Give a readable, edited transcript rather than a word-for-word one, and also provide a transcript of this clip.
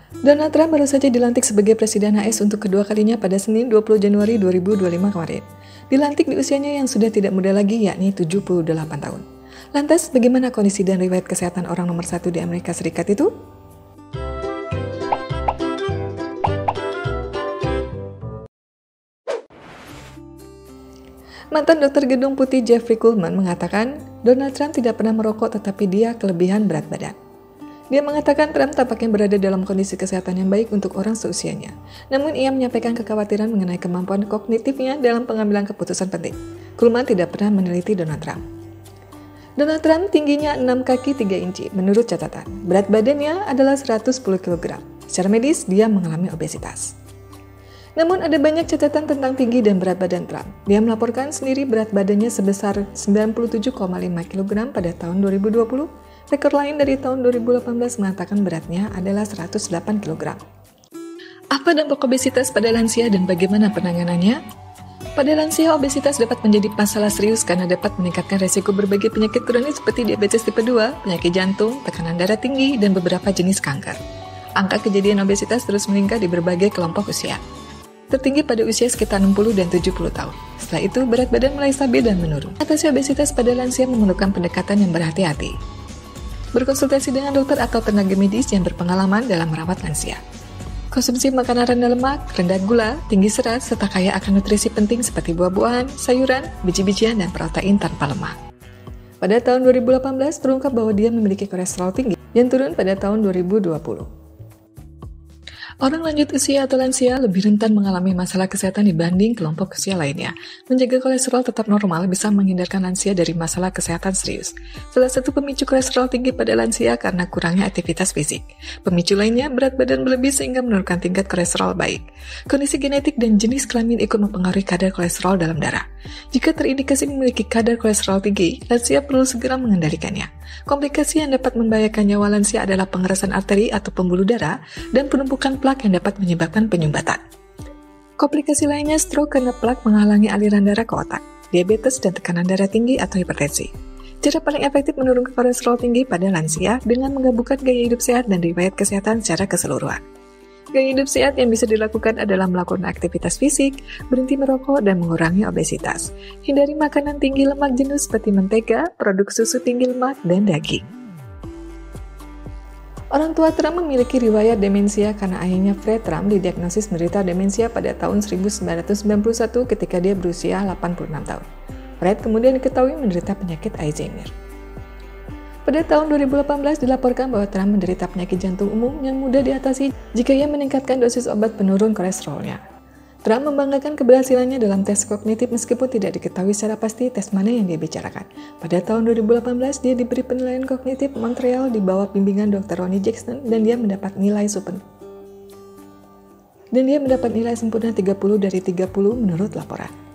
Donald Trump baru saja dilantik sebagai Presiden AS untuk kedua kalinya pada Senin 20 Januari 2025 kemarin. Dilantik di usianya yang sudah tidak muda lagi, yakni 78 tahun. Lantas, bagaimana kondisi dan riwayat kesehatan orang nomor 1 di Amerika Serikat itu? Mantan dokter gedung putih Jeffrey Kuhlman mengatakan, Donald Trump tidak pernah merokok tetapi dia kelebihan berat badan. Dia mengatakan Trump tampaknya berada dalam kondisi kesehatan yang baik untuk orang seusianya. Namun ia menyampaikan kekhawatiran mengenai kemampuan kognitifnya dalam pengambilan keputusan penting. Kuhlman tidak pernah meneliti Donald Trump. Donald Trump tingginya 6 kaki 3 inci menurut catatan. Berat badannya adalah 110 kg. Secara medis, dia mengalami obesitas. Namun ada banyak catatan tentang tinggi dan berat badan Trump. Dia melaporkan sendiri berat badannya sebesar 97,5 kg pada tahun 2020. Rekor lain dari tahun 2018 mengatakan beratnya adalah 108 kg. Apa dampak obesitas pada lansia dan bagaimana penanganannya? Pada lansia, obesitas dapat menjadi masalah serius karena dapat meningkatkan resiko berbagai penyakit kronis seperti diabetes tipe 2, penyakit jantung, tekanan darah tinggi, dan beberapa jenis kanker. Angka kejadian obesitas terus meningkat di berbagai kelompok usia. Tertinggi pada usia sekitar 60 dan 70 tahun. Setelah itu, berat badan mulai stabil dan menurun. Atasi obesitas pada lansia memerlukan pendekatan yang berhati-hati. Berkonsultasi dengan dokter atau tenaga medis yang berpengalaman dalam merawat lansia. Konsumsi makanan rendah lemak, rendah gula, tinggi serat, serta kaya akan nutrisi penting seperti buah-buahan, sayuran, biji-bijian, dan protein tanpa lemak. Pada tahun 2018, terungkap bahwa dia memiliki kolesterol tinggi yang turun pada tahun 2020. Orang lanjut usia atau lansia lebih rentan mengalami masalah kesehatan dibanding kelompok usia lainnya. Menjaga kolesterol tetap normal bisa menghindarkan lansia dari masalah kesehatan serius. Salah satu pemicu kolesterol tinggi pada lansia karena kurangnya aktivitas fisik. Pemicu lainnya berat badan berlebih sehingga menurunkan tingkat kolesterol baik. Kondisi genetik dan jenis kelamin ikut mempengaruhi kadar kolesterol dalam darah. Jika terindikasi memiliki kadar kolesterol tinggi, lansia perlu segera mengendalikannya. Komplikasi yang dapat membahayakan nyawa lansia adalah pengerasan arteri atau pembuluh darah dan penumpukan plak yang dapat menyebabkan penyumbatan. Komplikasi lainnya stroke karena plak menghalangi aliran darah ke otak, diabetes dan tekanan darah tinggi atau hipertensi. Cara paling efektif menurunkan kolesterol tinggi pada lansia dengan menggabungkan gaya hidup sehat dan riwayat kesehatan secara keseluruhan. Gaya hidup sehat yang bisa dilakukan adalah melakukan aktivitas fisik, berhenti merokok, dan mengurangi obesitas. Hindari makanan tinggi lemak jenuh seperti mentega, produk susu tinggi lemak, dan daging. Orang tua Trump memiliki riwayat demensia karena ayahnya Fred Trump didiagnosis menderita demensia pada tahun 1991 ketika dia berusia 86 tahun. Fred kemudian diketahui menderita penyakit Alzheimer. Pada tahun 2018 dilaporkan bahwa Trump menderita penyakit jantung umum yang mudah diatasi jika ia meningkatkan dosis obat penurun kolesterolnya. Trump membanggakan keberhasilannya dalam tes kognitif meskipun tidak diketahui secara pasti tes mana yang dia bicarakan. Pada tahun 2018 dia diberi penilaian kognitif Montreal di bawah bimbingan Dr. Ronnie Jackson dan dia mendapat nilai sempurna 30 dari 30 menurut laporan.